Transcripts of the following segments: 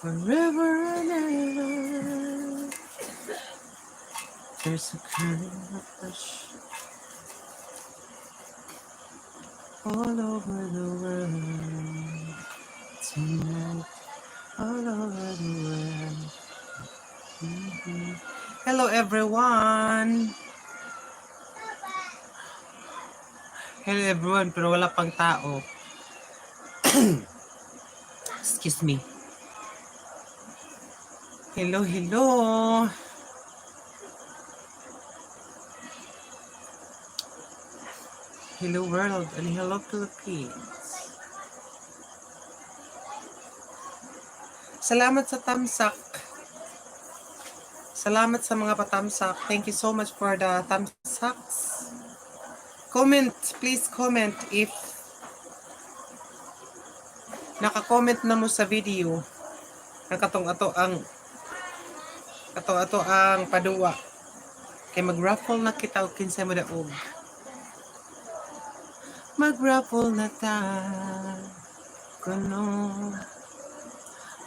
forever and ever. There's a kind of rush all over the world tonight, all over the world. Hello everyone! Hello everyone, pero wala pang tao. Excuse me. Hello, hello! Hello world and hello Philippines. Salamat sa tamsak. Salamat sa mga patamsak. Thank you so much for the tamsaks. Comment, please comment if naka-comment na mo sa video. Katong ato ang paduwa. Kay mag-raffle na kita o kinsay mo daog. Mag-raffle na ta. Kuno.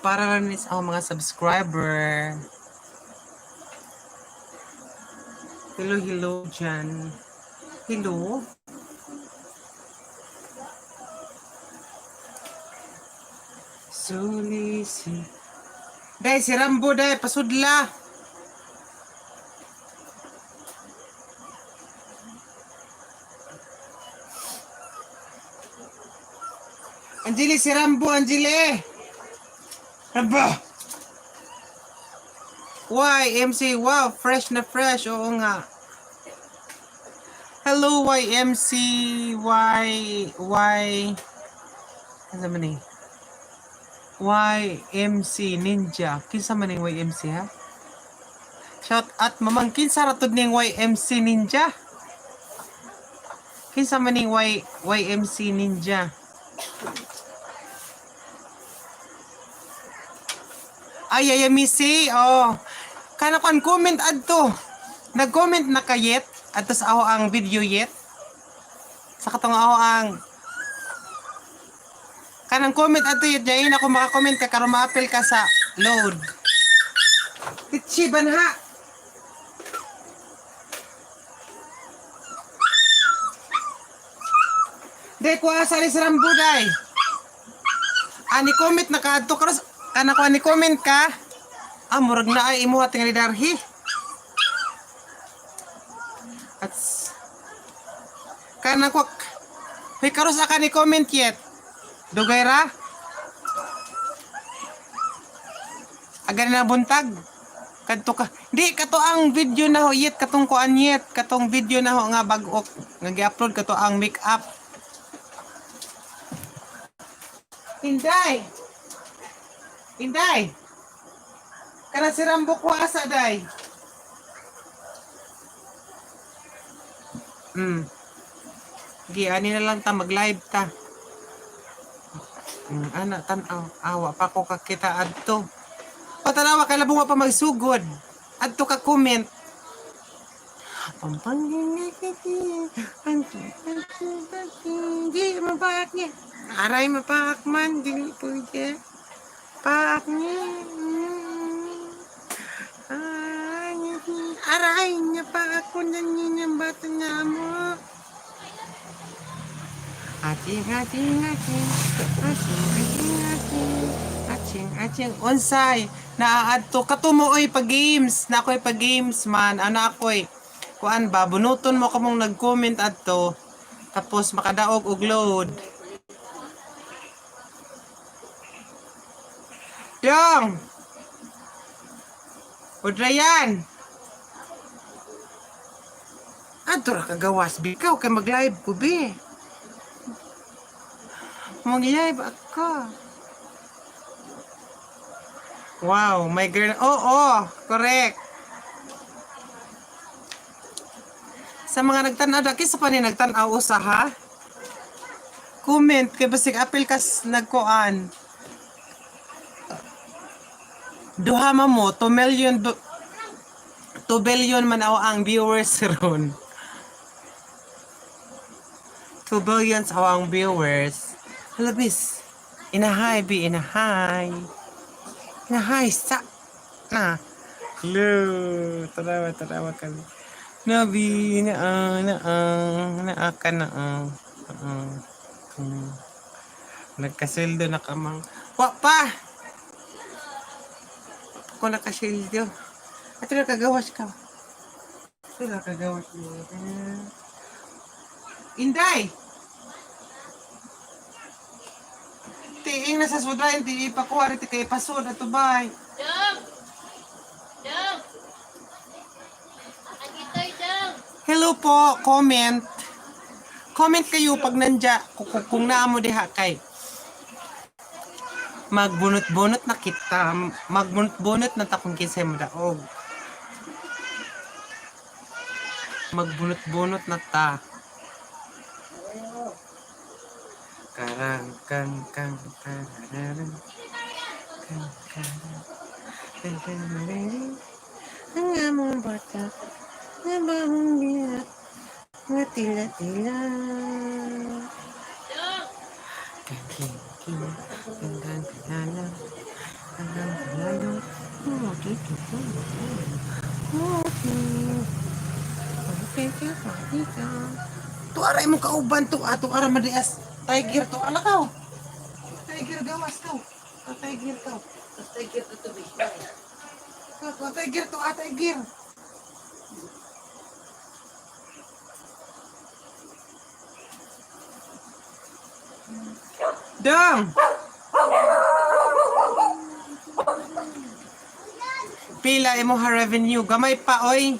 Para rin sa mga subscriber. Hello, hello dyan. Hello. Sulisi. Day, si Rambo, day. Pasudla. Anjili, si Rambo, Anjili. Rambo. YMC, wow, fresh na fresh. Oo nga. Hello, YMC, ano man eh? YMC Ninja. Kinsa man yung YMC ha? Shout out mamang kinsa ratod ning YMC Ninja? Kinsa man yung YMC Ninja? Ay, Missy, oh. Kana ko ang comment adto. Nag-comment na kayet adto sa ako ang video yet. Sa katong ako ang kanang comment adto yet jain ako maka-comment ka karon ma-appeal ka sa load. Itchi banha. Dai ko asa ni Rambo dai. Ani comment na kadto karon kana ko ani comment ka. Murag na ay imo ating ni Darhi. At kana ko may karos aka ni comment yet. Dugay ra? Aga na buntag. Kadto ka. Di kato ang video na ho yet katong kuan yet, katong video na ho nga bag-ok nga gi-upload kato ang make-up. Inday. Kana si Rambo ko asa day. Gi ani na lang ta mag-live ta. Ana tan-aw, awa pa ko kakita adto. O tanawa kay labong pa magsugod. Adto ka comment. Di mapak niya. Aray mapak man dili pwede. Pak niya. Aray niya pa ako nangyayang bata niya mo. Ating onsay naaadto katumoy pa games na ako'y pa games man ana ako'y kuan ba bunuton mo kamong nag-comment adto tapos makadaog og load. Yang Udrayan adto ra kagawas bikaw kay mag-live ko be. Mag-live ako. Wow, my girl. Oo, correct. Sa mga nagtanaw, kisa pa ni nagtanaw usa ha? Comment, kay basig apil kas nagkuan. Duha mo, 2 billion man ang viewers ron. 2 billion ang viewers. Hello, bis. Inahay, bi, inahay. Nahay sa na. Hello. Tarawa kami. Nabi akan nagkasildo na kamang. Wa pa. Ako nakasildo. Ato na kagawas ka. Ito na kagawas mo. Inday! Tiing na sa suda, hindi ipakuha rin kay pasod at tubay. Dong! Dong! Agitoy, Dong! Hello po, comment. Comment kayo pag nandya, kung naamo diha kay. Magbunot-bunot na kita, magbunot-bunot na takong kinsay mo daog. Magbunot-bunot na ta. Karang kang kang karang kang kang ang among bata na bahong biyak nga tila-tila. Dong! King hanggang kilala hanggang kilala tu aray mo kauban tu ato ara madias tiger tu alakaw tiger gawas ka tiger ka tiger tu tubi tiger tu tiger Dong! Pila imong revenue gamay pa oy.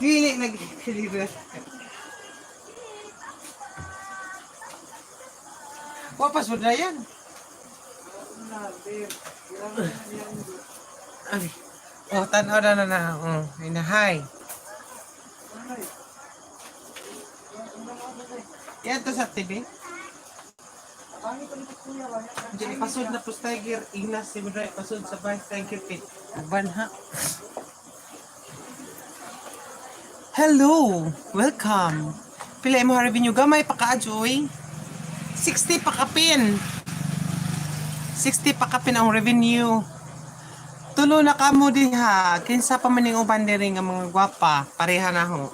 Dili nagkilira. Wapas mo na yan. Ay. Oh, tanaw na. Oh, inahay. Yan to sa TV. Jadi pasod na pus tiger, Ignas si Budray, pasod sa vice tiger pit. Banha. Hello! Welcome! Pila mo revenue gamay pa ka-joy? 60 pa kapin! 60 pa kapin ang revenue. Tulo na ka mo diha. Kinsa pa maning uban diri nga mga gwapa. Pareha na ho.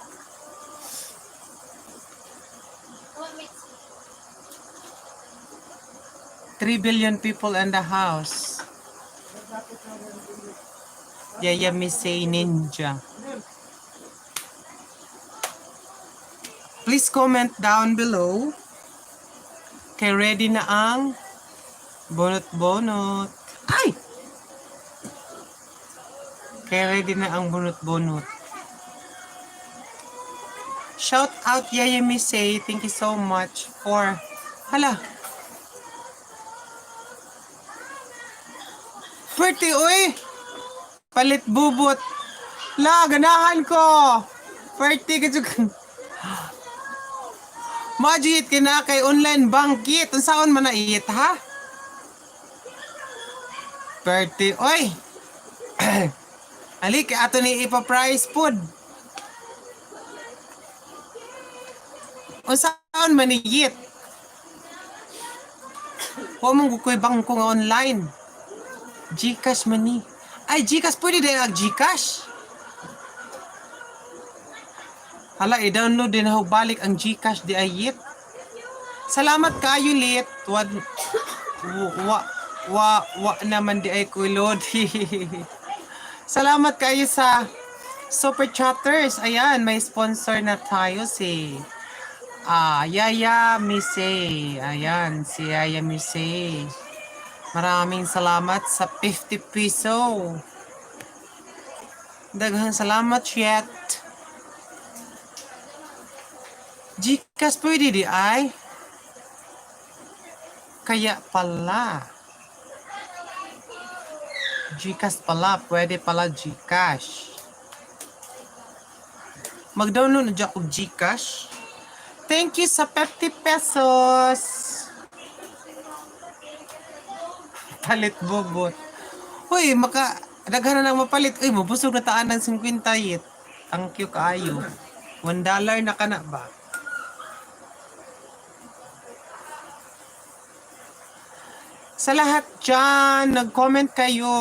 3 billion people in the house. Yaya Misay Ninja. Please comment down below. Okay, ready na ang bunot-bunot. Ay! Okay, ready na ang bunot-bunot. Shout out Yaya Misay. Thank you so much for... Hala! Pwerte, uy! Palit bubot. La, ganahan ko. Pwerte ka dyan. Majit ka na kay online bankit. Ang saan man na iit, ha? Pwerte, uy! Alik, ato ni ipa-price food. Ang saan man iit? Huwag mong kukuy bangko nga online. Gcash money. Ay, Gcash. Pwede din ang Gcash. Hala, i-download din ako balik ang Gcash di ayit. Salamat kayo, Lit. Wa naman di ay kulod. Salamat kayo sa Super Chatters. Ayan, may sponsor na tayo si Yaya Misay. Ayan, si Yaya Misay. Maraming salamat sa 50 piso. Daghang salamat, Chet. Gcash pwede di ay? Kaya pala. Gcash pala. Pwede pala Gcash. Mag-download na dyan ako Gcash. Thank you sa 50 pesos. Palit bobot. Uy, daghan na mapalit. Uy, mabusog na taan ng 50 yit. Thank you kaayo. $1 na ka na ba? Sa lahat dyan, nag-comment kayo.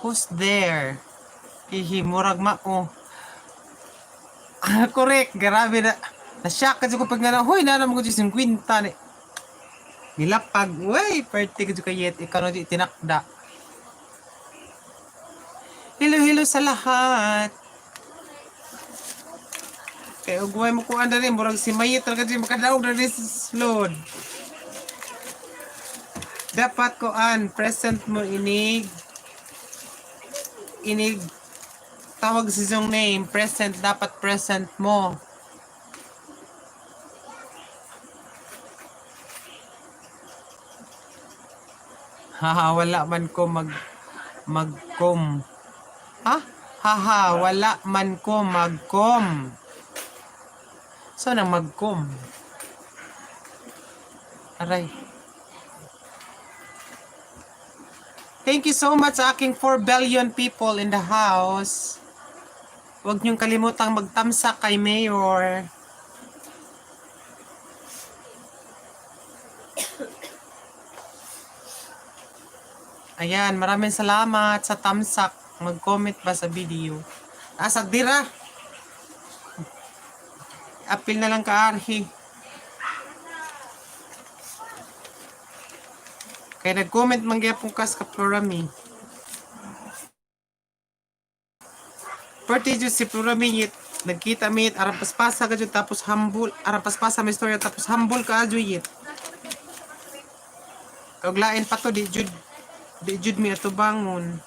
Who's there? Hihi, murag mao. Correct, grabe na. Na-shock kasi ko pag huy, nalam ko dyan 50 ni. Nilapag, wey, perte ko kayet, ikaw na di tinakda. Hello sa lahat. Kaya ugway mo ko anda rin, murag si Mayit talaga dyan makadaog na rin sa load. Dapat ko present mo inig tawag sa yung name, present, dapat present mo. Haha, wala man ko magkom. Ha? Haha, wala man ko magkom. So nang magkom. Aray. Thank you so much sa aking 4 billion people in the house. Huwag niyong kalimutang magtamsak kay Mayor. Ayan, maraming salamat sa tamsak. Mag-comment ba sa video? Asag dira. Apil na lang ka, Arhi. Kaya nag-comment mangyapong kas ka Florami. Pwede dyan si Florami, nagkita mit, arang paspasa ka dyan, tapos humble, arang paspasa may storya, tapos humble ka dyan. Kaglain pa to, di jud mi ato bangon.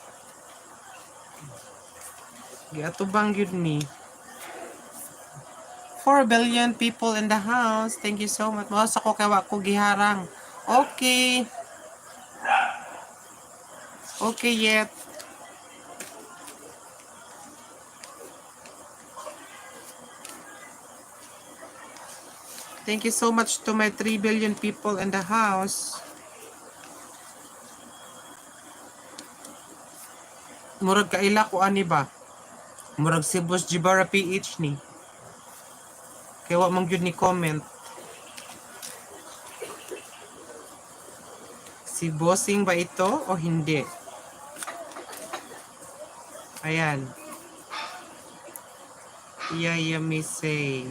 Di ato bang yun ni. 4 billion people in the house. Thank you so much. Mawas ako kawa ko giharang. Okay. Okay yet. Thank you so much to my 3 billion people in the house. Murag kaila ko ani ba? Murag si Boss Jibara PH ni. Kaya wa mang gyud ni comment. Si Bossing ba ito o hindi? Ayan. Yaya may say.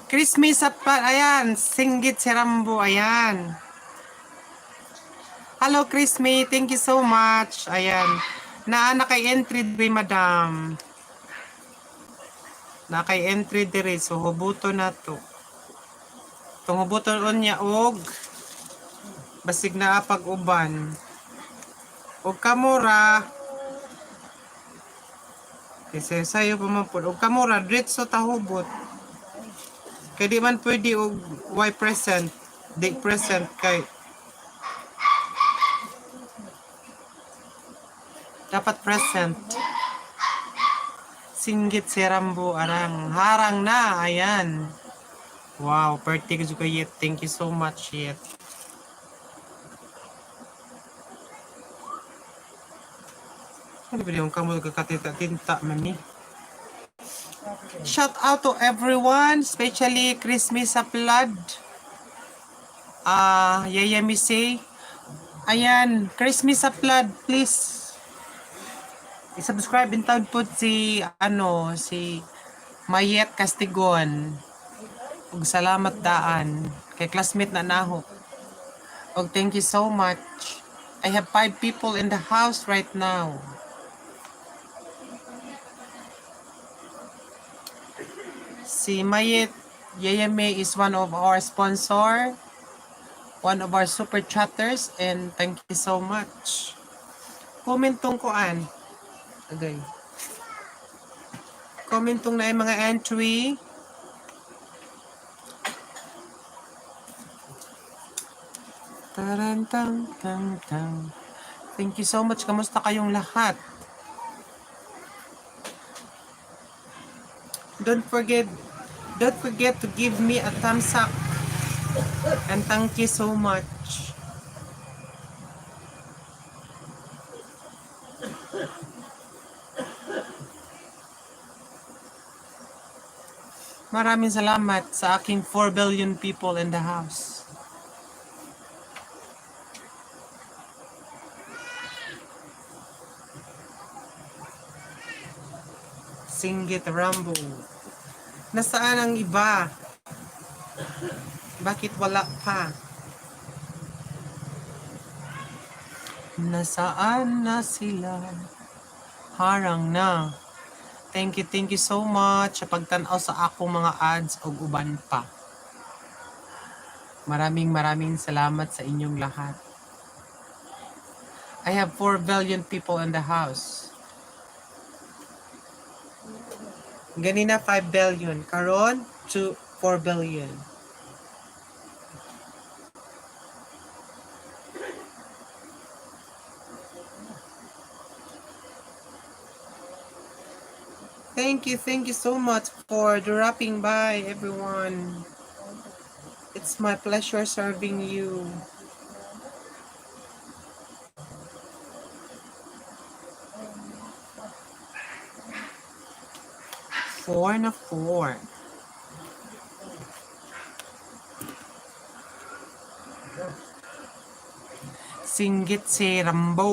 Christmas sa ayan, singgit si Rambo, ayan. Hello Christmas, thank you so much. Ayan. Nakay entry di madam. Nakay entry dire, so hubuto na to. Itong hubuton on niya og basig na pag-uban. Og kamura. Kasi sayo pa man po. Og kamura, diretso ta hubot. Kaya di man pwede og why present. Di present kay dapat present. Singgit si Rambo arang harang na, ayan. Wow, birthday ko juga yet. Thank you so much yet. Ano ba yung kamul kakatinta-tinta man ni? Shout out to everyone, especially Christmas sa Flood. Yaya Misay. Ayan, Christmas sa Flood, please. I-subscribe in town po si Mayet Castigon. Ug salamat daan kay classmate na naho. Ug thank you so much. I have 5 people in the house right now. Si Mayet Yayame is one of our sponsor, one of our super chatters, and thank you so much. Comment tong kuan. Okay. Comment tong na mga entry. Tarantang tang tang. Thank you so much. Kamusta kayong lahat? Don't forget to give me a thumbs up. And thank you so much. Maraming salamat sa aking 4 billion people in the house. Singgit Rambo. Nasaan ang iba? Bakit wala pa? Nasaan na sila? Harang na. Thank you so much sa pagtanaw sa akong mga ads o uban pa. Maraming salamat sa inyong lahat. I have 4 billion people in the house. Ganina 5 billion. Karon to 4 billion. Thank you so much for dropping by, everyone. It's my pleasure serving you. Four na 4. Singgit si Rambo.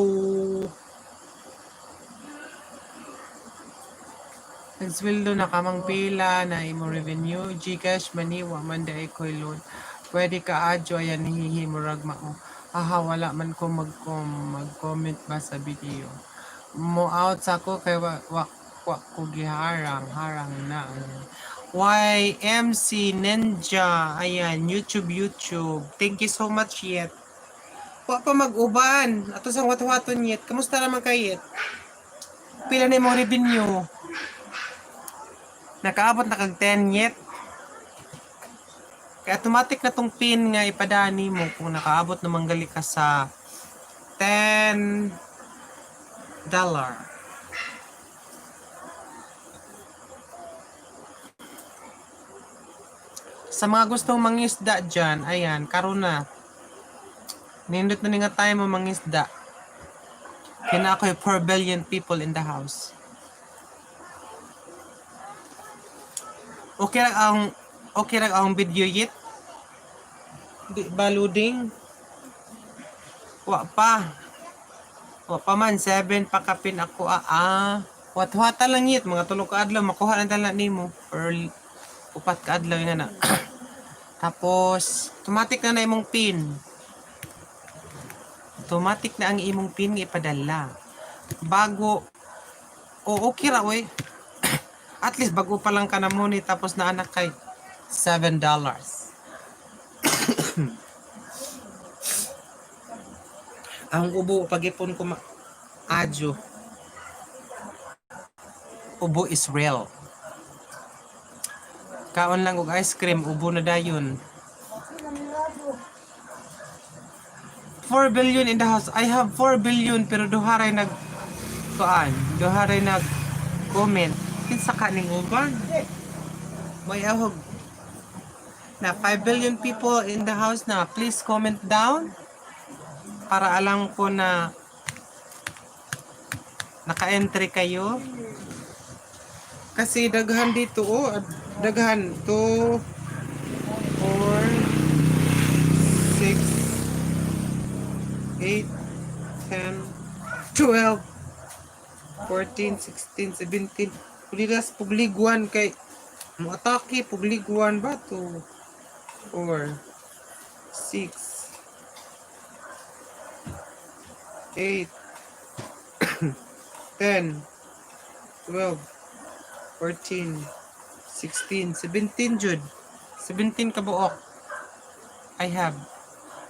Nagsweldo na kamang pila na imo revenue. Gcash, maniwa, man da ko'y loan. Pwede ka adyo, ayan hihimurag mao. Aha, wala man ko mag-comment ba sa video. Mo out sa ko kay wa ko giharang na. YMC Ninja, ayan, YouTube. Thank you so much yet. Wa pa mag-uban. Ato sang wat-waton yet. Kamusta naman kayet? Pila na mo revenue? Nakaabot na kag 10 yet. Kaya automatic na tong pin nga ipadani mo kung nakaabot naman gali ka sa $10. Sa mga gustong mangisda dyan, ayan, karon na. Nindot na nga tayo mo mangisda. Kina ako 4 billion people in the house. Okay lang ang video yet. Di ba loading? Wa pa man 7 pa kapin ako Wat-wata lang yet mga tulo ka adlaw makuha na dala nimo or 4 ka adlaw nga na. Tapos automatic na imong pin. Automatic na ang imong pin nga ipadala. Bago okay ra we. At least bago pa lang ka na muna tapos na anak kay $7. Ang ubo pag-ipon ko adyo. Ubo is real. Kaon lang og ice cream, ubo na dayon. 4 billion in the house. I have 4 billion pero duharay nag comment. Kinsa ka ning uban? May ahog na 5 billion people in the house na. Please comment down para alam ko na naka-entry kayo. Kasi daghan dito daghan 2 4 6 8 10 12 14 16 17 pulidas pugliguan kay mo atake pugliguan ba to 4 6 8 10 12 14 16 17 jud 17 ka buok I have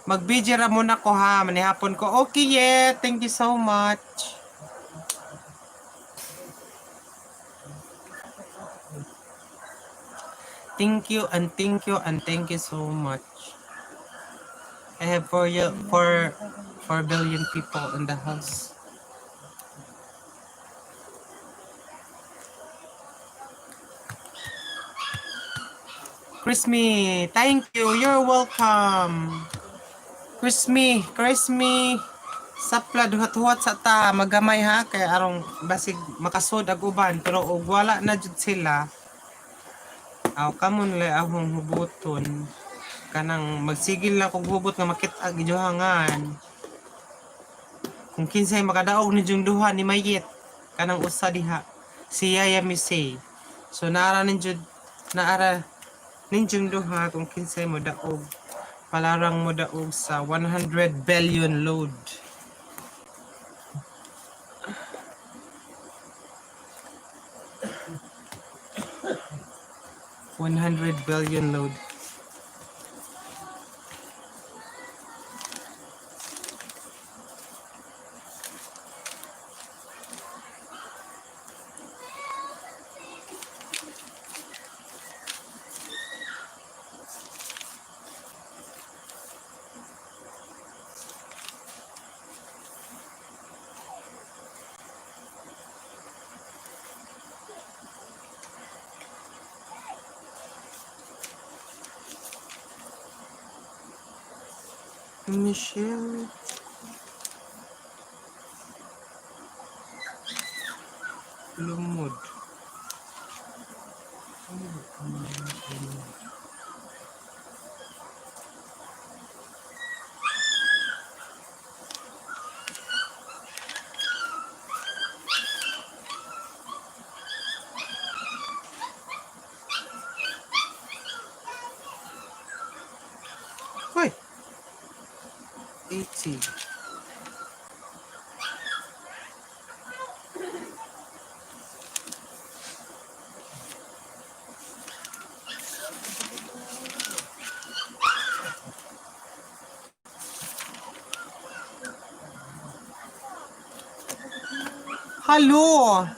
mag-video ra muna ko ha manihapon ko okay yeah thank you so much. Thank you so much. I have 4 billion people in the house. Chrismy, thank you. You're welcome. Chrismy, sapla duhat-duhat sa ta magamay ha kay arong basig makasud ag uban pero og wala na jud sila. Aw kamon lay ahong hubuton. Kanang magsigil lang kog hubot nga makit-ag ijuhangan. Kung kinsay makadaog ni jung duha ni mayit kanang usa diha. Si Yaya Misay. So naara ninjong duha kung kinsay mo daog. Palarang mo daog sa 100 billion load. $100 billion load. Michelle. Lumod. Hoy! 80. Halo!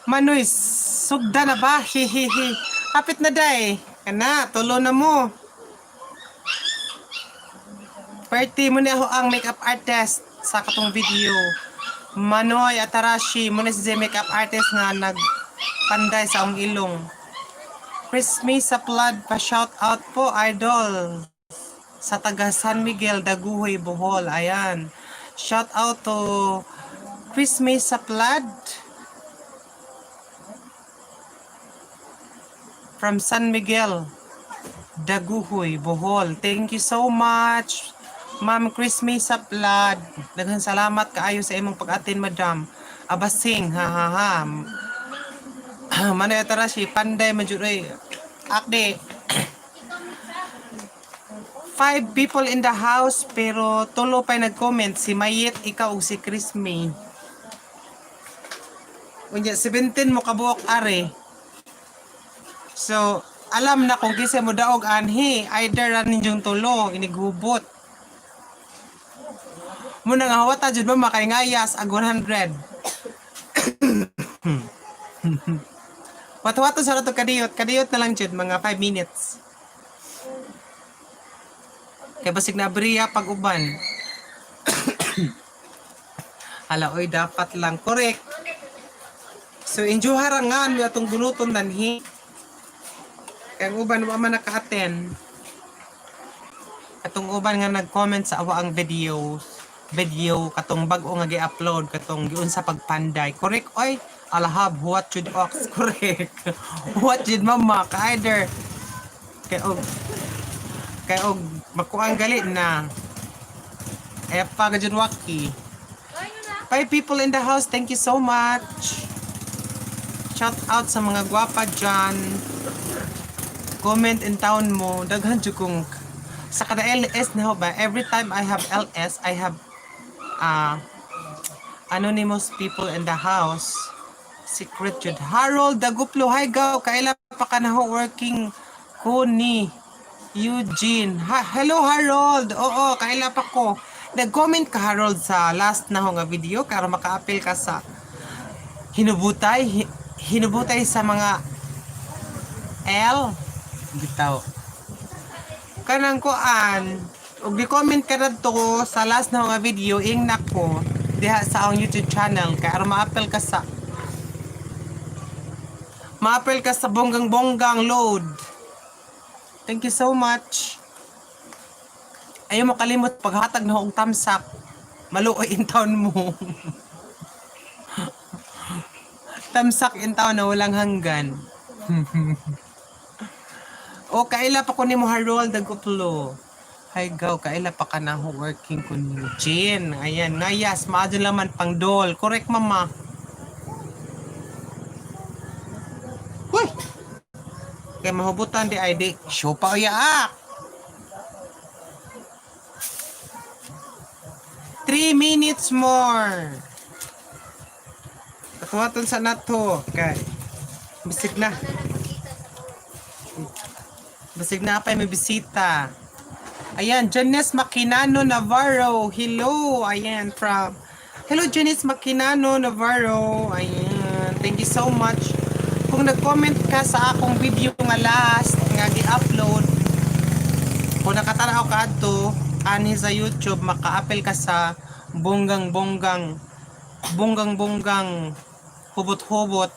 Manoy, sugda na ba? Hihihi. Kapit na day. Kana, tulo na mo. Party mo na ako ang makeup artist sa katong video. Manoy Atarashi, mo na si makeup artist nga nagpanday sa akong ilong. Christmas sa flood, pa shout out po, idol. Sa taga San Miguel, Daguhoy, Bohol. Ayan. Shout out to Christmas sa flood. From San Miguel, Daguhoy, Bohol. Thank you so much, Ma'am Christmas sa Blood. Daghang salamat kaayo sa imong pag-atin, madam. Abasing, ha ha ha. Manoy Atarashi, panday majuroy. Akde. 5 people in the house, pero tulo pa'y nag-comment. Si Mayit, ikaw, ug si Christmas. Unya, 17 mo kabuok are. So, alam na kung kisa mo daog anhi, either ra ninyong tulo, inighubot. Muna nga hawata jud ba makay ngayas ag 100. Wato-wato sa rato kadiyot na lang jud mga 5 minutes. Kay basig na abriya pag uban. Hala oy dapat lang correct. So enjoy harangan mi atong bunuton danhi. Kaya uban wa man naka-attend. Katong uban nga nag-comment sa awa ang video katong bag-o nga gi-upload katong giun sa pagpanday. Correct oy. Alahab what should ox correct. What should mama either kay og makuang gali na. Ay pa gajud waki. 5 people in the house. Thank you so much. Shout out sa mga gwapa dyan. Comment in town mo, daghan jud kong sa kada LS na ho ba, every time I have LS, I have anonymous people in the house. Secret jud. Harold Daguplo, hi gaw, kaila pa ka na ho working ko ni Eugene. Hello Harold. Oo, kaila pa ko. Nag-comment ka Harold sa last na ho nga video para maka-appeal ka sa hinubutay sa mga L bitaw kanang kuan ug gi-comment ka nadto sa last na nga video ing nako diha sa akong YouTube channel kay aron ma-appel ka sa bonggang load. Thank you so much. Ayaw mo kalimot paghatag na akong thumbs up, maluoy in town mo. Thumbs up in town na walang hanggan. O kaila pa ko ni mo Harold Daguplo. Hay gaw, kaila pa ka na ho working ko ni Jean. Ayan, ngayas, maado laman pang dol. Correct, mama. Uy! Kaya mahubutan di ay di. Show pa uyaak. 3 minutes more. Katuwatan sa nato. Okay. Bisig na. Basig na pa may bisita. Ayan, Janice Maquinano Navarro. Hello. Ayan, from... Hello, Janice Maquinano Navarro. Ayan, thank you so much. Kung nag-comment ka sa akong video nga last, nga gi-upload, kung nakatanaw ka ato, ani sa YouTube, maka-appel ka sa bonggang-bonggang, hubot-hubot,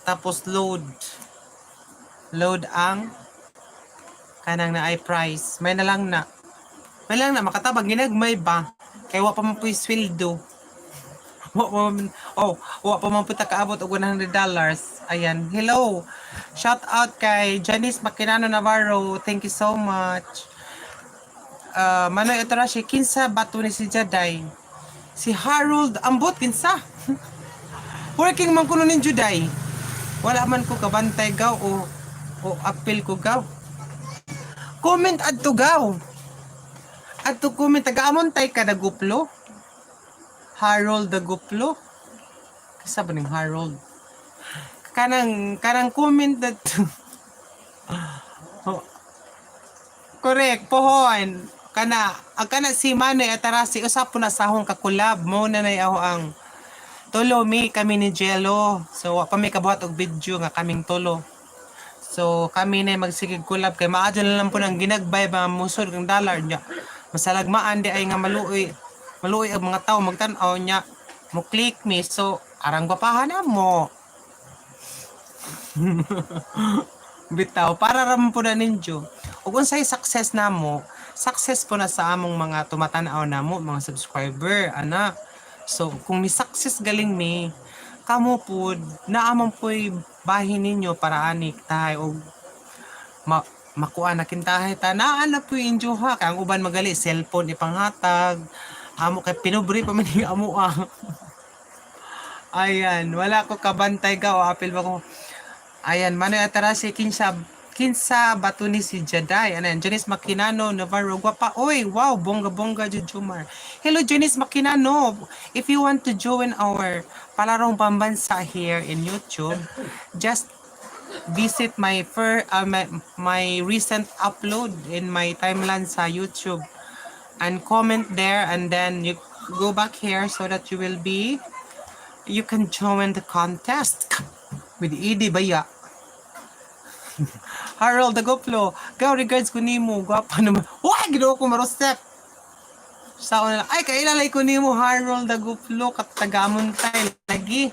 tapos load ang kanang na ay price. May na lang na. May lang na makatabang ginagmay ba? Kay wa pa man puy sweldo. Wa pa man puy kaabot og $100. Ayan. Hello. Shout out kay Janice Maquinano Navarro. Thank you so much. Manoy ito si kinsa bato ni si Jaday. Si Harold ambot kinsa. Working man kuno nin Juday. Wala man ko kabantay gaw o appeal ko gaw. Comment adto gaw. Adto comment taga-amon tay ka Daguplo. Harold Daguplo. Kisa ba ning Harold? Kanang comment adto. Correct, pohon. Kana si Manoy Atarasi usap po na sa akong kakulab mo na nay ako ang tulo kami ni Jello. So wa pa may kabuhat og video nga kaming tulo. So kami na magsigig kulab kay maadyo na lang po ng ginagbay ba musod ng dollar niya. Masalagmaan di ay nga maluoy ang mga tao magtan-aw niya. Mo click me so arang gwapahan na mo. Bitaw para ram po na ninyo. Ug unsay success namo, success po na sa among mga tumatanaw namo, mga subscriber, ana. So kung ni success galing mi, kamo pud naamon po'y bahin ninyo para anik tahay og makuha na kintahay ta naa na po injo ha kay ang uban magali cellphone ipanghatag amo kay pinubri pa man yung amo ayan wala ko kabantay ka o apil ba ko ayan Manoy Atarasi kinsa bato ni si Jaday. Ayan, Janice Maquinano Navarro. Guwapa. Oy, wow, bongga-bongga, Joemar. Hello, Janice Maquinano. If you want to join our palarong pambansa here in YouTube, just visit my recent upload in my timeline sa YouTube and comment there and then you go back here so that you can join the contest with Edie Baya. Harold Daguplo, gaw regards ko nimo, gwapa naman. Wah, ginawa ko marostep. Sa una lang, ay kailalay ko nimo Harold Daguplo katagamon tay lagi.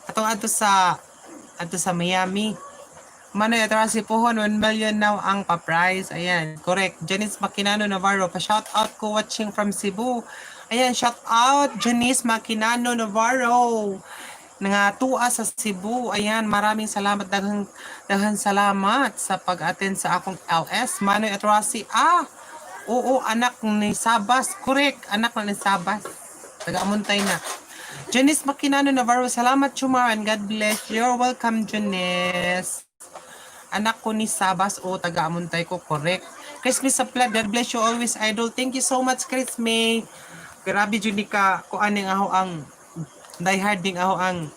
Atong adto sa Miami. Manoy Atarasi pohon 1 million now ang pa-prize. Ayan, correct. Janice Maquinano Navarro, pa-shout out ko watching from Cebu. Ayan, shout out Janice Maquinano Navarro. Nangatuwa sa Cebu. Ayan, maraming salamat. Daghang salamat sa pag-attend sa akong LS. Manoy Atarasi. Oo, anak ni Sabas. Correct, anak na ni Sabas. Taga-amuntay na. Janice Maquinano Navarro. Salamat, Joemar, and God bless. You're welcome, Janice. Anak ko ni Sabas. Taga-amuntay ko. Correct. Chris May sa Plad. God bless you always, idol. Thank you so much, Chris May. Grabe, Junika. Kung aning ako ang diehard ding ako ang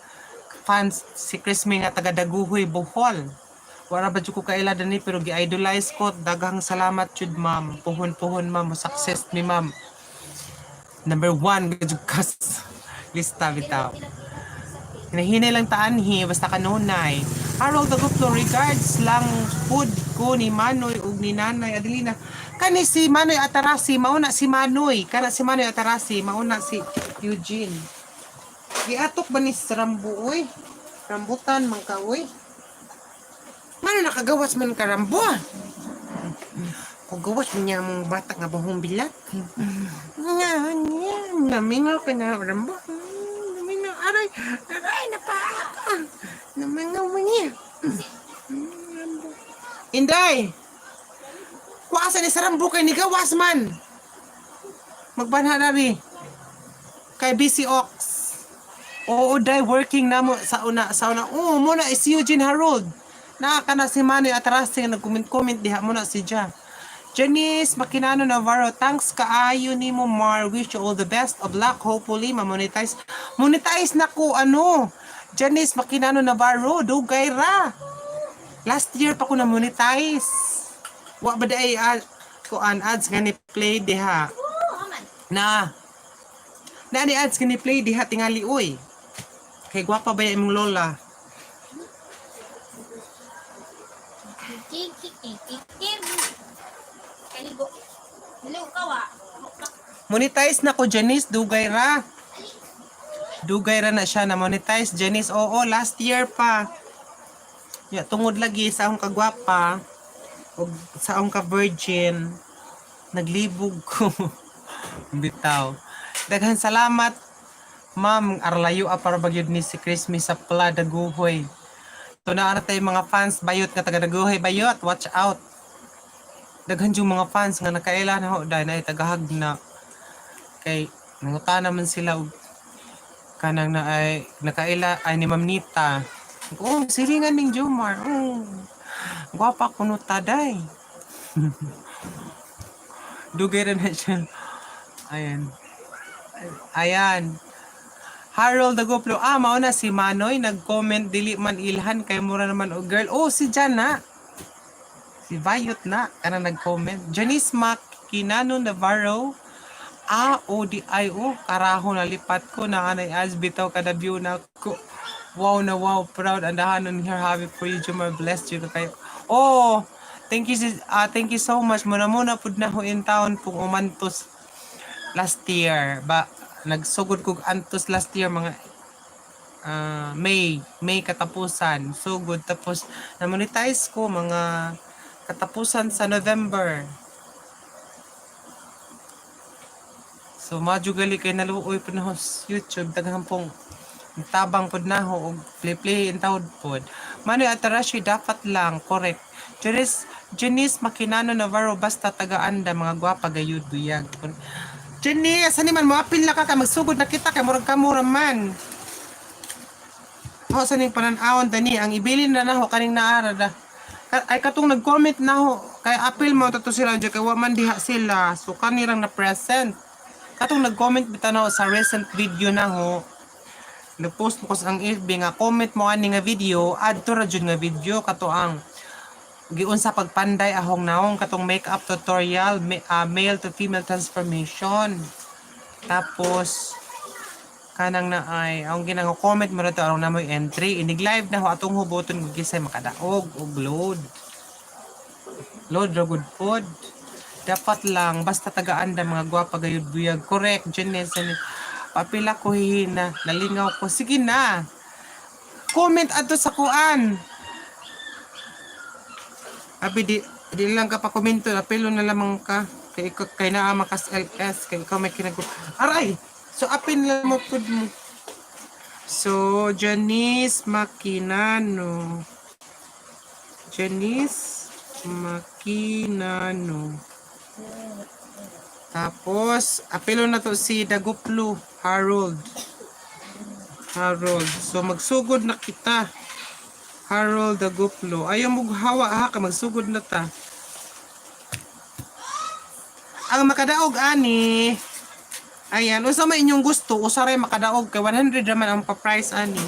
fans si Chris May nga taga Daguhoy, Bohol. Wala ba ko kaila dani pero gi-idolize ko. Daghang salamat jud ma'am. Puhon ma'am. Success mi ma'am. Number 1 gud kas lista bitaw. Hinahinay lang taanhi basta kanunay. Harold Daguplo regards lang food ko ni Manoy ug ni Nanay Adelina. Kani si Manoy Atarasi mauna si Manoy. Kana si Manoy Atarasi mauna si Eugene. Giatok ba ni Rambo oy? Rambutan man ka oy. Mano nakagawas man ka Rambo? Kung gawas mo niya mong bata nga bahong bilat. Namingaw ka na Rambo. Namingaw, aray na pa. Namingaw mo niya. Inday! Kuasa ni sarambo kay ni gawas man. Magbanha na ri. Kay busy ox. Oo, day working na mo sa una. Oo, muna is Eugene Harold. Naka na si Manoy Atrasing nag-comment diha mo na si Ja. Janice Makinano Navarro, thanks kaayo ni mo Mar. Wish you all the best of luck. Hopefully, ma-monetize. Monetize na ko, ano? Janice Makinano Navarro, dugay ra. Last year pa ko na-monetize. Wa ba day kuan ads nga ni play diha. Na ni ads nga ni play diha tingali uy. Kay gwapa ba imong lola? Kaligo. Hello, kawa. Monetize na ko Janice, dugay ra. Dugay ra na siya na monetize Janice. Oo, last year pa. Ya tungod lagi sa akong kagwapa o sa akong ka virgin naglibog ko. Bitaw. Daghan salamat Ma'am Arlayo para bagyod ni si Christmas sa Pla Daguhoy. Tunaan na tayo mga fans bayot nga taga Daguhoy bayot. Watch out. Daghan yung mga fans nga nakaila na ho dahil na tagahag na kay nanguta naman sila og kanang na ay nakaila ay ni Ma'am Nita. Oh, siringan ning Joemar. Oh. Gwapa kuno taday. Dugay rin na siya. Ayan. Ayan. Harold Dagoplo. Mauna si Manoy nag-comment dili man ilhan kay mura naman o girl. Oh, si Jana. Si Vayot na kanang nag-comment. Janice Makinano Navarro. ODIO. Karaho na lipat ko na kanay as bitaw kada view na ko. Wow na wow. Proud. Andahanon here. Happy for you. Joemar. Blessed you kayo. Oh, thank you so much. Muna pud na ho in town pong umantos last year. Nagsugod kog antos last year mga May katapusan. Sugod tapos na-monetize ko mga katapusan sa November. So madyo gali kay naluoy pud na ho YouTube daghang pong tabang pod na ho og play in taud pod. Manoy Atarashi dapat lang correct. Janice Makinano Navarro basta taga-anda mga gwapa gayud buyag. Janice, ani man mo apil na ka magsugod na kita kay murag kamura man. Ho sa ning panan-awon tani ang ibilin na naho kaning naara da. Ay katong nag-comment na ho kay apil mo tato sila dyan kay wa man diha sila. So kanirang na present. Katong nag-comment bitaw na ho sa recent video na ho. Nag-post mo ko sa ang FB nga comment mo ani nga video, add to ra jud nga video kato ang giun sa pagpanday ahong naong katong makeup tutorial, male to female transformation. Tapos kanang na ay ang ginang comment mo rito aron na mo entry inig live na ho atong huboton gisay makadaog og load ra good food. Dapat lang basta taga-anda mga gwapa gayud buyag. Correct Janice. Papila ko hihina, nalingaw ko. Sige na. Comment ato sa kuan. Abi di lang ka pa komento, apelo na lamang ka. Kay naa makas LS, kay ikaw may kinag. Aray. So apin lang mo pud mo. So Janice Makinano. Tapos apelo na to si Dagoplo Harold. So magsugod na kita. Harold Dagoplo. Ayaw mo hawa ha ka magsugod na ta. Ang makadaog ani. Ayan, usa may inyong gusto, usaray makadaog kay 100 naman ang pa-price ani.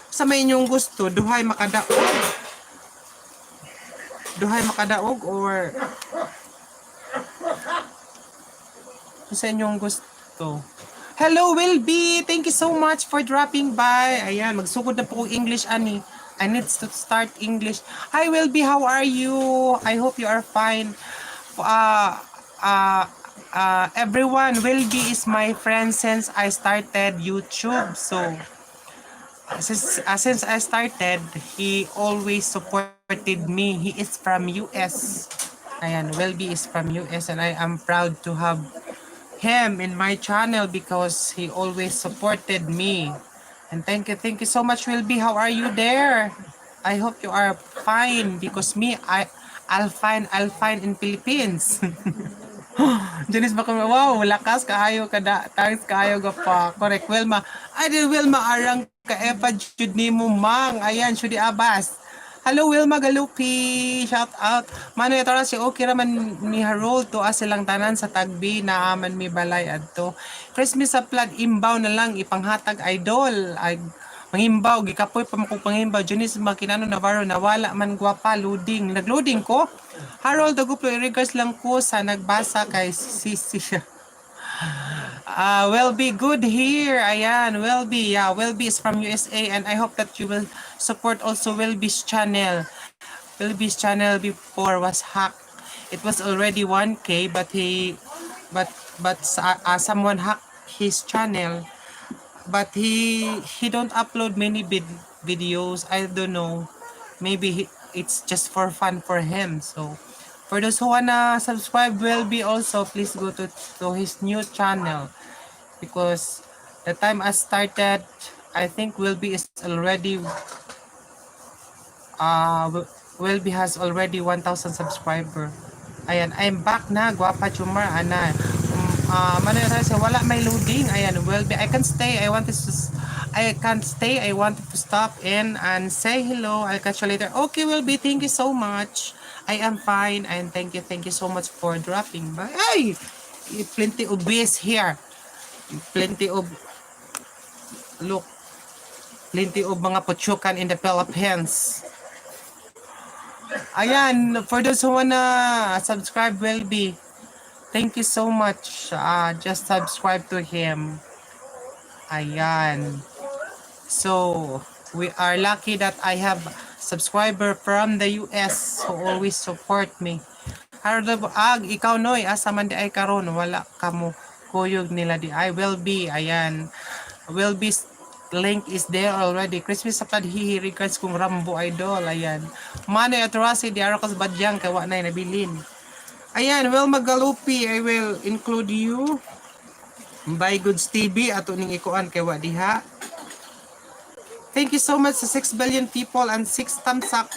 Usa may inyong gusto, duhay makadaog or sa inyong gusto. Hello, Wilby! Thank you so much for dropping by. Ayan, magsugod na po English, ani. I need to start English. Hi, Wilby. How are you? I hope you are fine. Everyone, Wilby is my friend since I started YouTube. So, since I started, he always supported me. He is from US. Ayan, Wilby is from US and I am proud to have him in my channel because he always supported me. And thank you so much, Wilby. How are you there? I hope you are fine because me, I'll fine in Philippines. Janice baka wow, lakas kaayo kada, thanks kaayo ga pa. Correct, Wilma. Ay, di Wilma, arang ka epa jud nimo mang. Ayan, syudi abas. Hello Wilma Galupi, shout out. Mano ito si okay raman ni Harold to silang tanan sa tagbi na aman mi balay adto. Christmas sa flood imbaw na lang ipanghatag idol. Ay mangimbaw gikapoy pa mo pangimbaw Janice Makinano Navarro nawala man gwapa loading. Nagloading ko. Harold Daguplo i-regards lang ko sa nagbasa kay Sisi siya. Will be good here. Ayan, Will be. Yeah, Will be is from USA and I hope that you will support also Will be's channel. Will be's channel before was hacked. It was already 1K but someone hacked his channel. But he don't upload many videos. I don't know. Maybe it's just for fun for him. So for those who wanna subscribe Will be also please go to his new channel because the time I started I think Will be is already Will be has already 1,000 subscriber. Ayan, I'm back na guwapa Joemar ana. Mano yun sa wala may loading. Ayan, Will be I can stay. I can't stay. I wanted to stop in and say hello. I'll catch you later. Okay, Will be, thank you so much. I am fine and thank you so much for dropping by. Ay! Plenty of bees here. Plenty of look. Plenty of mga puchukan in the Philippines. Ayan, for those who wanna subscribe Will be, thank you so much. Just subscribe to him. Ayan. So, we are lucky that I have subscriber from the US who always support me. Harold ikaw noy, asa man di ay karon wala kamo kuyog nila di I will be. Ayan. Will be link is there already. Christmas sa padhihi regards kung Rambo idol. Ayan. Manoy atrasi di arakos Badiang kay wa nay nabilin. Ayan, well magalupi I will include you. By Goods TV ato ning ikuan kay wa diha. Thank you so much sa 6 billion people and 6 thumbs up.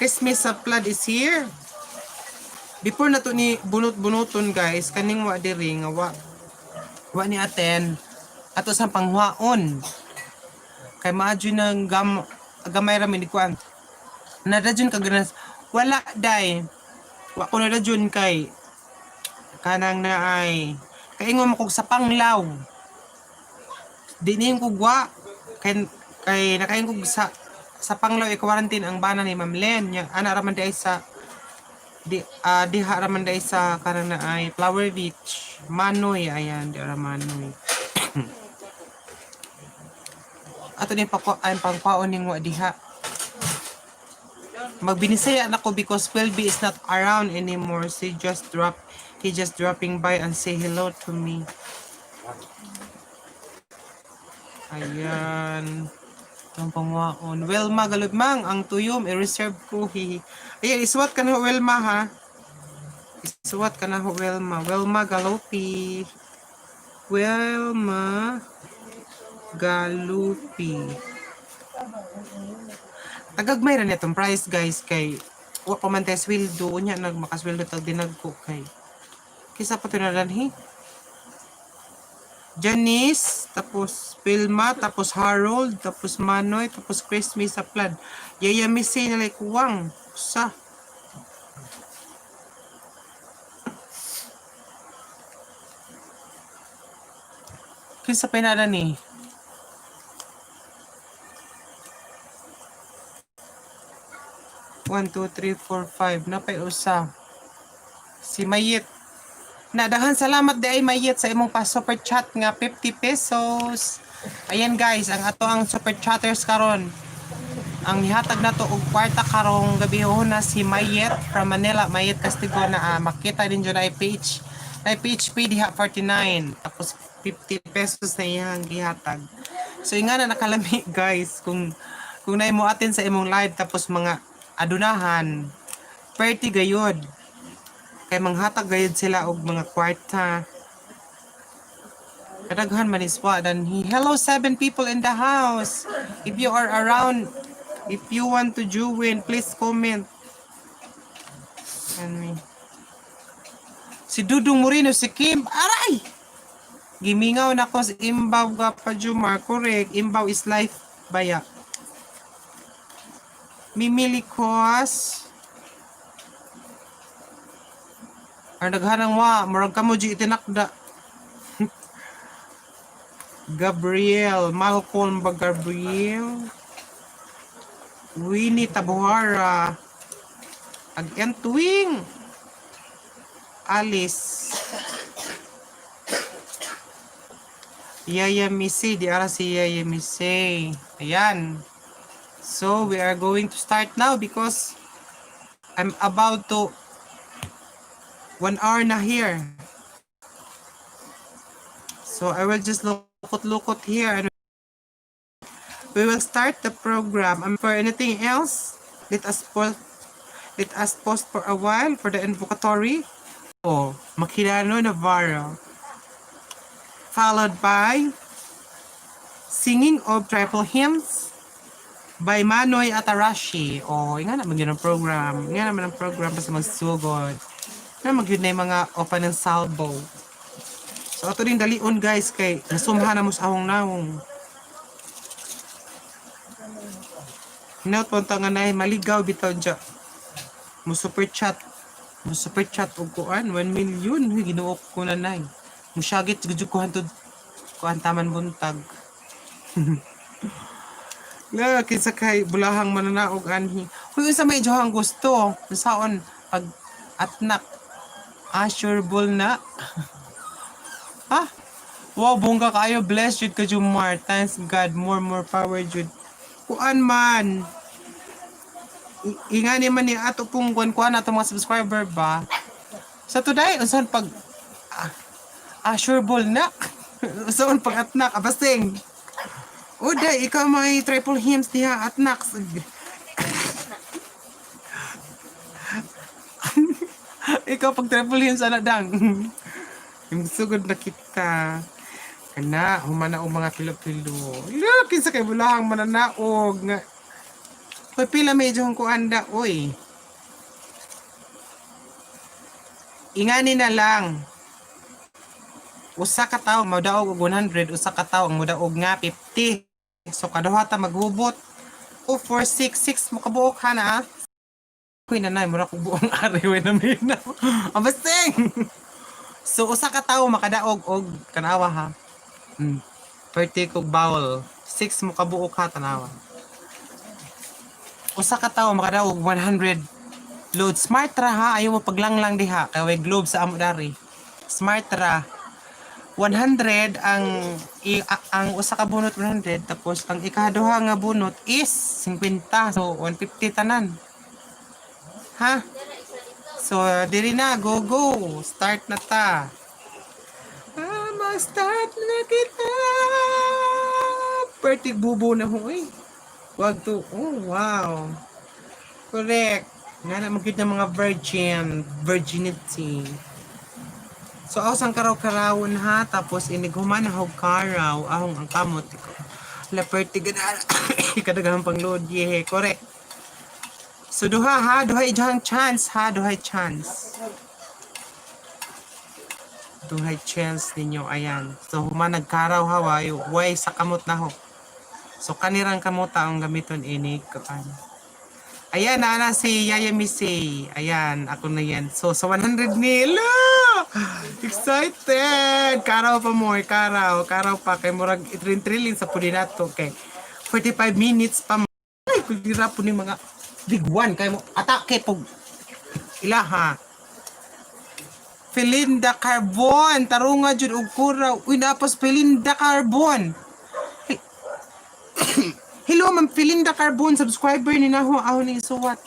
Christmas sa flood is here. Before na to ni bunot-bunoton guys, kaning wa diri nga wa ni aten ato sa panghuaon. Kay maadyo nang gamay ra mi kuan. Nadadyon ka ganas wala dai. Wa ko nadadyon kay kanang naay kaingon mo kog sa panglaw. Dinim ko gwa kay nakain ko sa panglaw i-quarantine ang bana ni Ma'am Len nya ana raman dai sa diha raman dai sa kanang na ay Flower Beach Manoy. Ayan di ra Manoy. Ato ni ang pangpaon ning wa diha magbinisaya na ko because Welby is not around anymore. He just dropping by and say hello to me. Ayan. Ang pangwaon. Wilma galudmang ang tuyom i-reserve ko. Ayan, iswat ka na Wilma ha. Iswat ka na Wilma. Wilma Galupi. Wilma Galupi. Tagagmay rin itong price guys kay wa pa man tayo sweldo nya nagmakasweldo tag dinagko kay kisa pa tinalanhi Janice, tapos Vilma, tapos Harold, tapos Manoy, tapos Christmas sa flood. Yaya Missy na like kuwang. Sa. Kisa pinada ni. One, two, three, four, five. Napay usa. Si Mayit. Nadahan salamat di ay Mayit sa imong pa super chat nga 50 pesos. Ayan guys, ang ato ang super chatters karon. Ang nihatag nato og kwarta karong gabihon na si Mayit from Manila. Mayit Castigo na makita din dyan ay page. Ay PHP diha 49. Tapos 50 pesos na iyang gihatag. So nga na nakalami guys kung na mo atin sa imong live tapos mga adunahan. Perti gayod. Kay manghatag gayud sila og mga kwarta. Kadaghan man iswa dan hello 7 people in the house. If you are around If you want to join, please comment. Ano eh. Si Dudong Moreno, si Kim. Aray! Gimingaw na ko si Imbaw ka pa Joemar. Correct. Imbaw is life. Baya. Mimili Kos. Ar naghanang wa. Murag ka mo di itinakda. Gabriel. Malcolm ba Gabriel? Winnie Tabuhara. Ag-entwing. Alice. Yaya Missy, di ara si Yaya Missy. Ayan. So, we are going to start now because I'm about to 1 hour na here. So, I will just look here and we will start the program. For anything else, let us pause for a while for the invocatory. Oh, Makilano Navarro. Followed by singing of triple hymns by Manoy Atarashi. O, nga naman yun ang program. Nga naman ang program pa sa magsugod. Nga naman yun na yung mga open ng salvo. So, ito rin dalion guys kay nasumha na mo sa ahong naong. Hinaut po nga na maligaw bitaw dyan. Mo super chat og kuan 1 million ginuok ko na nay. Musyagit gudyo ko hantud kuan taman buntag. Nga kinsa kay bulahang mananaog anhi. Kung unsa may johang gusto, saon pag atnak assureable na. Ha? Wow, bongga kayo. Bless jud ka Joemar. Thanks God. More power jud. Kuan man. Ingani man ni ato pong kuan ato mga subscriber ba. Sa today, unsan pag assureable na. Unsan pag atnak abasing. O day, ikaw may triple hymns diha atnak. Ikaw pag triple hymns ana dang. Yung sugod na kita. Kana, humana o mga pilo-pilo. Look, kinsa kay bulahang mananaog nga. Hoy, pila medyo hong kuanda, oy. Ingani na lang. Usa ka tawo madaog og 100, usa ka tawo ang modaog nga 50. So kaduha ta maghubot. O 466 mo kabuok ha na. Kuy nanay mura ko buong ari we na mina. Abaseng. So usa ka tawo makadaog og kanawa ha. 30 kog bowl. 6 mo kabuok ha tanawa. Usa ka tawo makadaog 100 load. Smart ra ha, ayo mo paglanglang diha kay way globe sa amo dari. Smart ra. 100 ang usa ka bunot 100 tapos ang ikaduha nga bunot is 50. So 150 tanan. Ha? So diri na go. Start na ta. Start na kita. Pertig bubo na ho eh. Wag to. Oh wow. Correct. Nga na magkita ng mga virginity. So, sang karaw-karawon ha, tapos inighuman na hog karaw, ahong ang kamot ko. Laperti gana, ikadagahang pang-load, yehe, correct. So, duha chance ha, duhay chance. Duhay chance ninyo, ayan. So, human nagkaraw ha, way sa kamot na ho. So, kanirang kamot ang gamiton inig, kapan. Ayan, na si Yaya Missy. Ayan, ako na yan. So, sa 100 nila! Excited! Karaw pa mo, karaw pa. Kay murag itrin-trilin sa pudinato. Okay. 45 minutes pa mo. Ay, kulira po ni mga big one. Kaya mo, atake po. Ilaha. Felinda Carbon. Tarunga jud og kuraw. Uy, napos Felinda Carbon. Hello, Ma'am Felinda Carbon. Subscriber ni Naho. Aho ni suwat.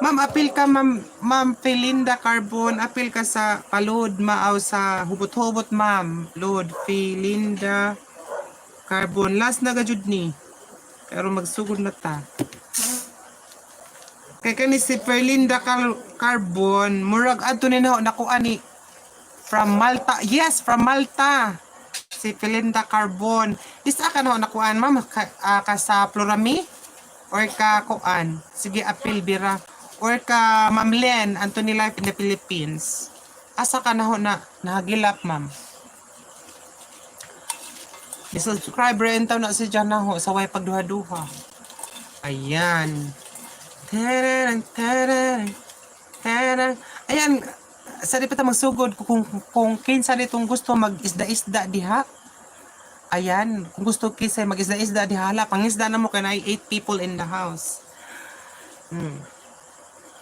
Ma'am, apil ka, Ma'am Felinda Carbon. Apil ka sa palod, maaw sa hubot-hubot, Ma'am. Lord Felinda Carbon. Last na gajud ni. Pero magsugod na ta. Kaya kani si Felinda Carbon. Murag ato ni nakuha ni from Malta. Yes, from Malta. Si Felinda Carbon. Isa ka na nakuhaan, Ma'am, ka sa Florami. or ka kuan, sige apil bira, or ka Ma'am Len, Anthony Life in the Philippines. Asa ka na ho na nahagilap, ma'am? I-subscriber entaw na si dyan na ho, sa way pagduha-duha. Ayan. Tararang, tararang, tararang. Ayan, sa di pa ta magsugod kung kinsa ditong gusto mag-isda-isda diha. Ayan, kung gusto kisay mag-isda-isda diha, hala, pangisda na mo kay na 8 people in the house.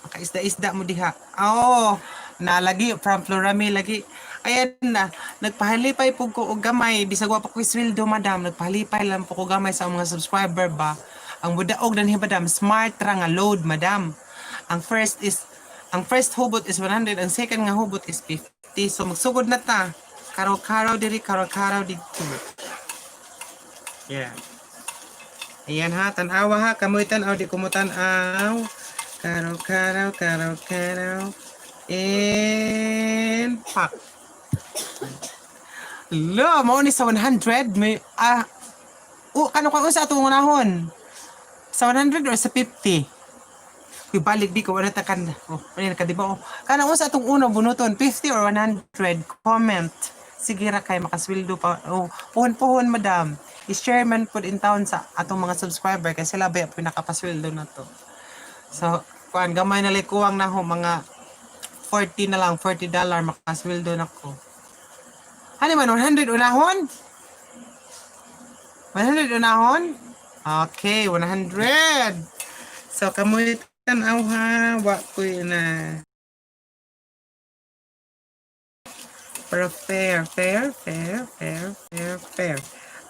Makaisda-isda mo diha. Oo, nalagi from Florami lagi. Ayan na, nagpahalipay po ko og gamay, bisag wa pa ko sweldo, madam, nagpahalipay lang po ko gamay sa mga subscriber ba. Ang budaog na ni madam, smart ra nga load, madam. Ang first hubot is 100, ang second nga hubot is 50. So magsugod na ta. Karaw-karaw diri, karaw-karaw dito. Yeah. Ayan ha, tanawa ha, kamoy tanaw, di ko mo tanaw. Karaw-karaw, karaw-karaw. And pak. Lo, mo ni sa 100 may kano ka sa atong unahon? Sa 100 or sa 50? Ibalik di ko wala ta kan. Oh, ano ka di ba? Kanang sa atong uno bunuton 50 or 100? Comment. Sige ra kay makasweldo pa. Oh, puhon madam. I-share man pud in town sa atong mga subscriber kasi sila ba pinakapasweldo na to. So, kuan gamay na likuwang na ho mga 40 na lang, $40 makasweldo na ko. Hani man 100 unahon? 100 unahon? Okay, 100. So, kamoy tanaw ha, wa ko na. Pero fair.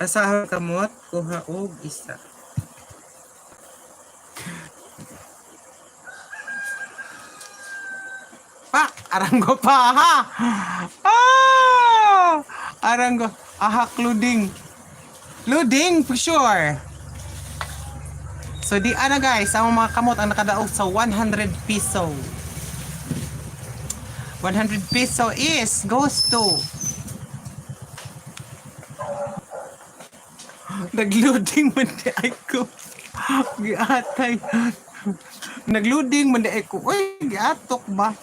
Asahan kamot, kuha og isa. Aranggo pa ha. Aranggo. Ahak loading. Loading for sure. So di ana guys, ang mga kamot ang nakadaog sa 100 peso. 100 peso is goes to nagloading man di ay ko. Giatay. Nagloading man di ay ko. Uy, giatok ba?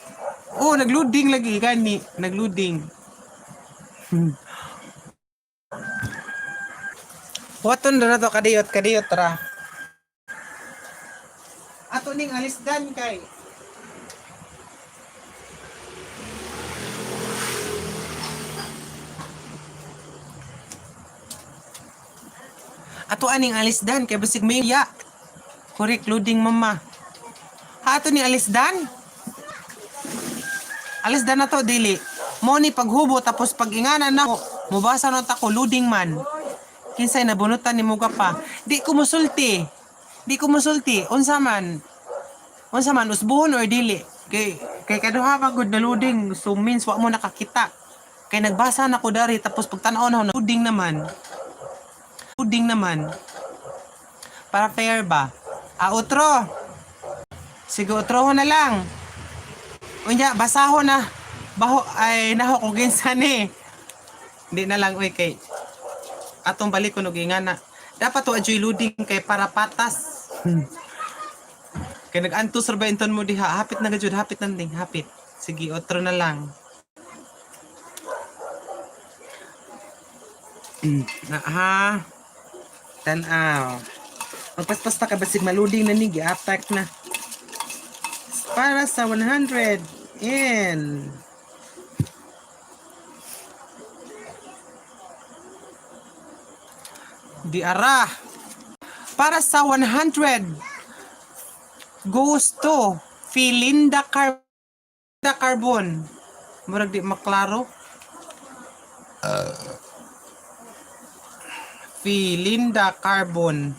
Oh, nagloading lagi gani, nagloading. Waton na to kadiyot ra. Ato ning alisdan kay. Ato aning alisdan kay basig may ya. Correct loading mama. Ha ato ni alisdan? Alisdan na to dili. Mo ni paghubo tapos paginganan na ko. Mubasa na ta ko loading man. Kinsay nabunutan ni muga pa. Di ko musulti. Unsa man usbuhon or dili. Kay kaduha pa gud na loading. So means wa mo nakakita. Kay nagbasa na ko dari tapos pagtan-aw na loading naman. Para fair ba? Outro. Sige, outro na lang. Unya, basahon na. Baho ay naho ko ginsan eh. Hindi na lang uy kay atong balik ko nga na. Dapat to adjoy loading kay para patas. Kay nag-anto surbainton mo diha. Hapit na gajud, hapit na ding, hapit. Sige, outro na lang. Na ha. Tanaw. Magpaspas ta ka basig maluding na ni gi-attack na. Para sa 100 in diara. Para sa 100 goes to Philinda Carbon. Murag di maklaro. Philinda Carbon.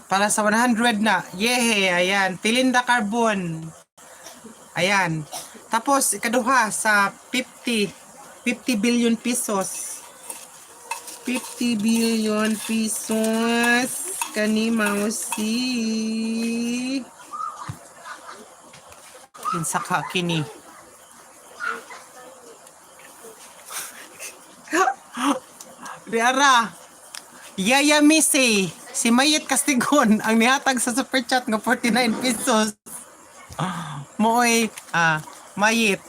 Para sa 100 na. Yehe, ayan. Philinda Carbon. Ayan. Tapos, ikaduha sa 50 billion pesos. 50 billion pesos. Kani mausi. Kinsa ka kini. Piara. Yaya Missy. Si Mayet Castigon ang nihatag sa super chat nga 49 pesos. Moy, Mayet.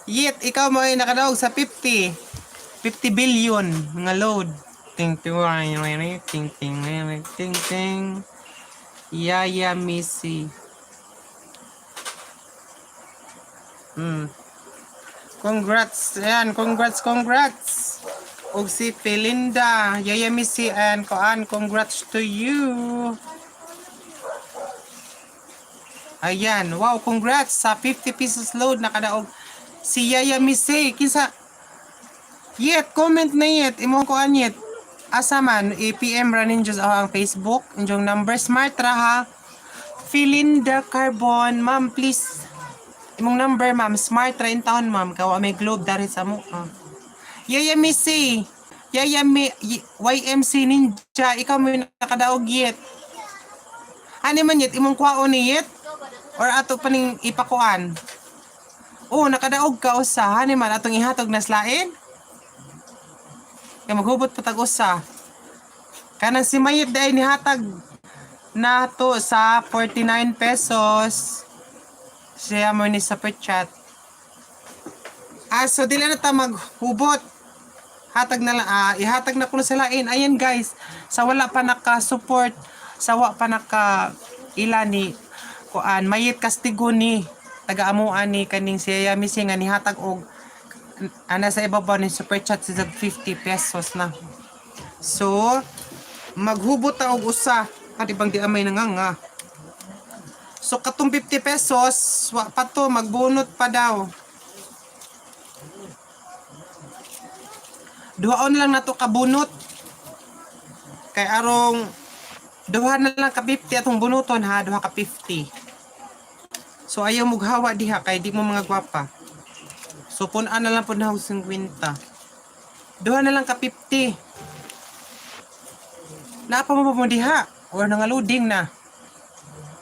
Yet, ikaw mo ay nakadaog sa 50 billion nga load. Ting ting ting ting ting ting. Yaya Missy. Congrats. Ayan, congrats. Og si Felinda, Yaya Missy and Koan, congrats to you. Ayan, wow, congrats sa 50 pesos load nakadaog si Yaya Missy. Kinsa yet comment na yet imo ko anyet. Asa man APM ranin just ang Facebook, injong number smart ra ha. Felinda Carbon, ma'am please. Imong number ma'am, smart ra in town ma'am, kawa may globe dari sa mo. Yaya Missy, YMC Ninja, ikaw mo yung nakadaog yet. Ano man yet, imong kwaon ni yet? Or ato pa ning ipakuan? Oh, nakadaog ka usa, hani man atong ihatog na slain? Kaya maghubot pa tag usa. Kanang si Mayet day nihatag na to sa 49 pesos. Siya mo ni sa chat. So dili na ta maghubot. Hatag na lang, ihatag na ko sa lain. Ayan guys, sa wala pa naka-support, sa wala pa naka-ilani, kuan, Mayet Castigo ni, taga-amuan ni kaning siya Missy nga nihatag og, ana sa ibabaw ni super chat sa 50 pesos na. So, maghubot ta og usa, bang di amay nanganga. So, katong 50 pesos, wa pa to, magbunot pa daw. Duhaon lang na to kabunot. Kay arong duha na lang ka 50 atong bunuton ha, duha ka 50. So ayaw mughawa diha kay di mo mga gwapa. So punan na lang pud na 50. Duha na lang ka 50. Naapa mo diha or nangaluding na.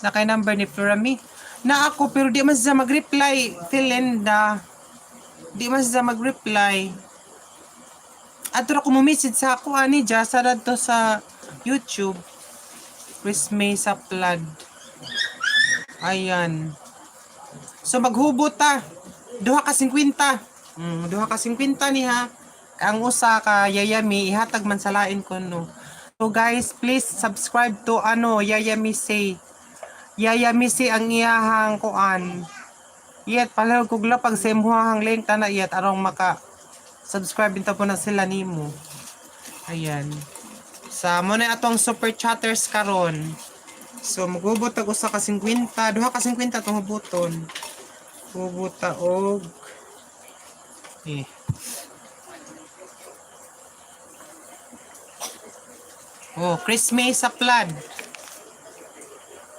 Na kay number ni Florami. Na ako pero di man siya mag-reply, Felinda. Di man siya mag-reply. Ato ako mo-message sa ako ani dya sa radto sa YouTube. Chris May sa flood. Ayan. So maghubot ta. Duha ka 50. Duha ka 50 ni ha. Ang usa ka Yayami ihatag man sa lain ko no. So guys, please subscribe to Yaya Missy. Yaya Missy ang iyahang kuan. Yet pala kog lapag sa imuhang link tana yet arong maka subscribe ta po na sila nimo. Ayan. Sa mo na atong super chatters karon. So magubot tag usa ka 50, duha ka 50 tong hubuton. Hubot ta og Oh, Christmas sa flood.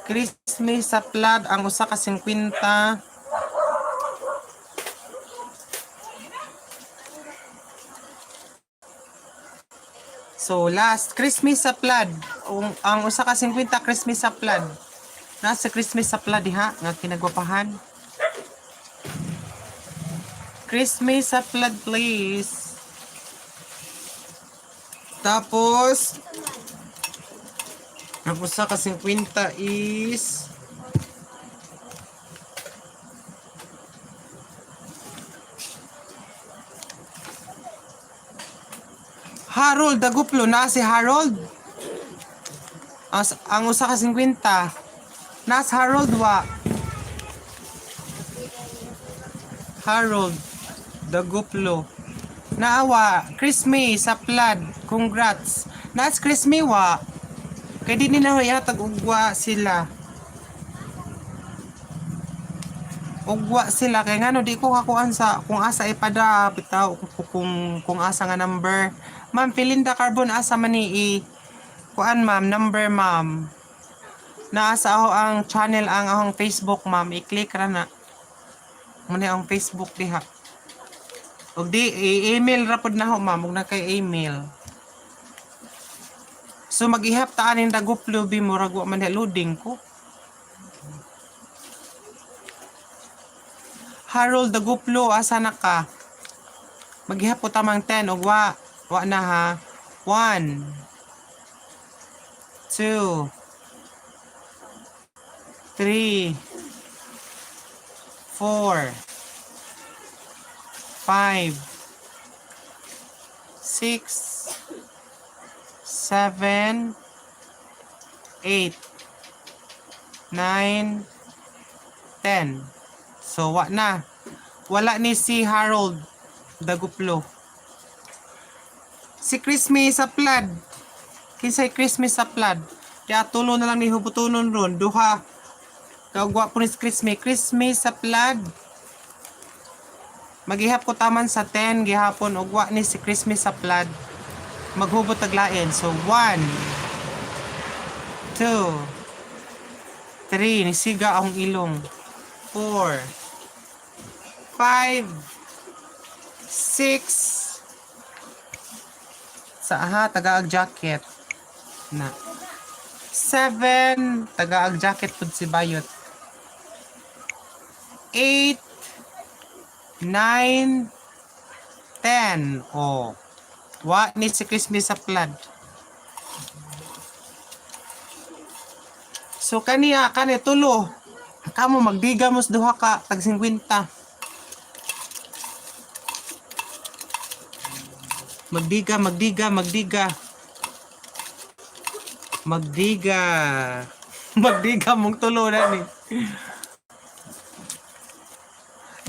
Christmas sa flood ang usa ka 50. So last Christmas sa flood, ang usa ka 50 Christmas sa flood. Nasa Christmas sa flood diha nga kinagwapahan. Christmas sa flood please. Tapos ang usa ka 50 is Harold Daguplo na si Harold. Ang usa ka 50. Nas Harold wa. Harold Daguplo. Naawa, Christmas sa flood. Congrats. Nas Christmas wa. Kay di nila yatag ugwa sila. Ugwa sila kay ngano di ko kakuan sa kung asa ipada bitaw kung asa nga number. Ma'am Felinda Carbon asa man ni kuan ma'am number ma'am. Naasa ako ang channel ang ahong Facebook ma'am i-click ra na. Muna ang Facebook diha. Og di email ra pod na ho ma'am ug na kay email. So mag-ihap ta aning Daguplo bi murag wa man loading ko. Harold Daguplo asa na ka? Maghihapon tamang 10 og wa na ha. 1 2 3 4 5 6 7 8 9 10. So wa na. Wala ni si Harold Daguplo. Si Christmas sa flood. Kinsay Christmas sa flood. Kaya tulo na lang ni hubutunon ron. Duha. Kagwa po ni Christmas. Christmas sa flood. Maghihap ko taman sa 10 gihapon. Ugwa ni si Christmas sa flood. Maghubot taglain. So 1 2 3. Nisiga akong ilong. 4 5 6 sa tagaag jacket na 7 tagaag jacket pud si bayot 8 9 10 oh wa ni si Christmas sa flood. So kani tulo kamo magdiga mos duha ka tag 50. Magdiga mong tulo na ni.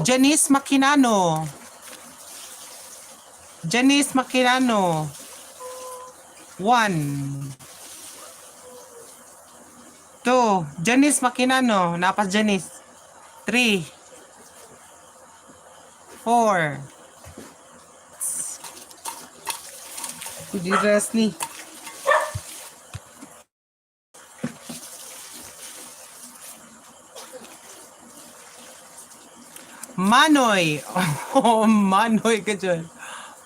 Janice Makinano 1 2 Janice Makinano napas Janice 3 4 Kudiras ni Manoy. Oh, Manoy ka dyan.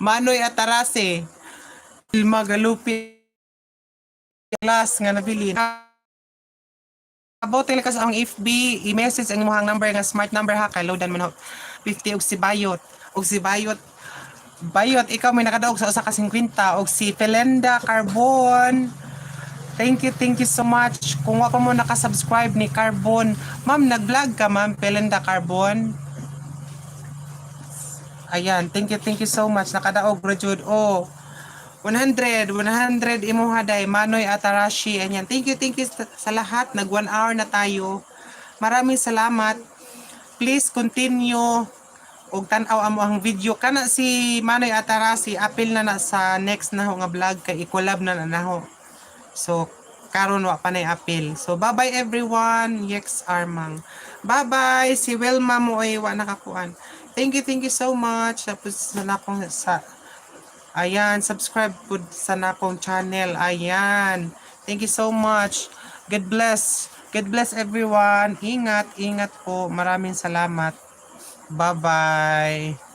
Manoy Atarase. Ilma Galupi. Class nga nabilin. Abote ka sa ang FB. I-message ang muhang number nga smart number ha. Kay loadan man 50 og si Bayot. Bayot, ikaw may nakadaog sa usa ka 50. Og si Felenda Carbon. Thank you so much. Kung wa pa mo nakasubscribe ni Carbon. Ma'am, nag-vlog ka ma'am, Felenda Carbon. Ayan, thank you so much. Nakadaog Rajud. Oh, 100 imo haday. Manoy Atarashi. Ayan, thank you sa lahat. Nag 1 hour na tayo. Maraming salamat. Please continue og tan-aw amo ang video. Kana si Manoy Atarashi, apil na sa next na ho nga vlog kay i-collab na ho. So, karon wa pa nay apil. So, bye-bye everyone. Yex Armang. Bye-bye. Si Wilma mo ay wa nakakuan. Thank you so much. Tapos sa nakong ayan, subscribe po sa nakong channel. Ayan. Thank you so much. God bless everyone. Ingat po. Maraming salamat. Bye-bye.